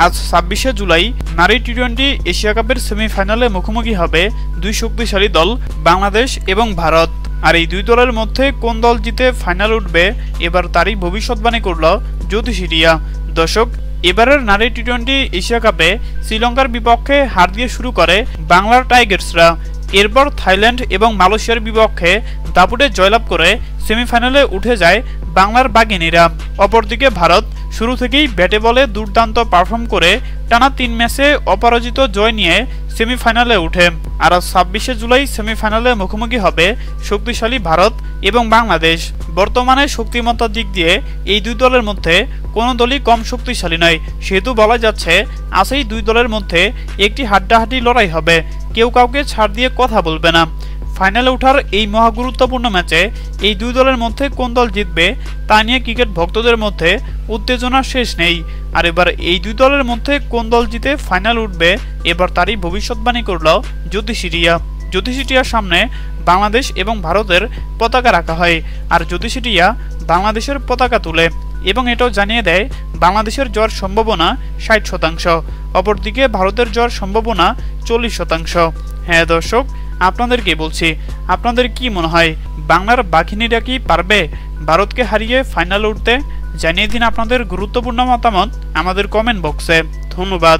আজ ২৬শে জুলাই নারী টি-20 এশিয়া কাপের সেমিফাইনালে মুখোমুখি হবে দুই শক্তিশালী দল বাংলাদেশ এবং ভারত। আর এই দুই দলের মধ্যে কোন দল জিতে ফাইনাল উঠবে এবার তারই ভবিষ্যৎবাণী করল জ্যোতিষী রিয়া। দর্শক, এবারের নারী টি-20 এশিয়া কাপে শ্রীলঙ্কার বিপক্ষে হার দিয়ে শুরু করে বাংলার টাইগার্সরা। এরপর থাইল্যান্ড এবং মালয়েশিয়ার বিপক্ষে দাপুটে জয়লাভ করে সেমিফাইনালে উঠে যায় বাংলার বাঘিনীরা। অপরদিকে ভারত শুরু থেকেই ব্যাটে বলে দুর্দান্ত পারফর্ম করে টানা ৩ ম্যাচে অপরাজিত জয় নিয়ে সেমিফাইনালে উঠে। আর ২৬শে জুলাই সেমিফাইনালে মুখোমুখি হবে শক্তিশালী ভারত এবং বাংলাদেশ। বর্তমানে শক্তিমত্তার দিক দিয়ে এই দুই দলের মধ্যে কোনো দলই কম শক্তিশালী নয়, সেহেতু বলা যাচ্ছে আজ এই দুই দলের মধ্যে একটি হাড্ডাহাড্ডি লড়াই হবে, কেউ কাউকে ছাড় দিয়ে কথা বলবে না। ফাইনালে ওঠার এই মহাগুরুত্বপূর্ণ ম্যাচে এই দুই দলের মধ্যে কোন দল জিতবে তা নিয়ে ক্রিকেট ভক্তদের মধ্যে উত্তেজনার শেষ নেই। আর এবার এই দুই দলের মধ্যে কোন দল জিতে ফাইনাল উঠবে এবার তারই ভবিষ্যৎবাণী করল জ্যোতিষী রিয়া। জ্যোতিষী রিয়ার সামনে বাংলাদেশ এবং ভারতের পতাকা রাখা হয়, আর জ্যোতিষী রিয়া বাংলাদেশের পতাকা তুলে এবং এটাও জানিয়ে দেয় বাংলাদেশের জয়ের সম্ভাবনা ৬০%, অপরদিকে ভারতের জয়ের সম্ভাবনা ৪০%। হ্যাঁ দর্শক, আপনাদেরকে বলছি, আপনাদের কি মনে হয় বাংলার বাঘিনীরা কি পারবে ভারতকে হারিয়ে ফাইনালে উঠতে? জানিয়ে দিন আপনাদের গুরুত্বপূর্ণ মতামত আমাদের কমেন্ট বক্সে। ধন্যবাদ।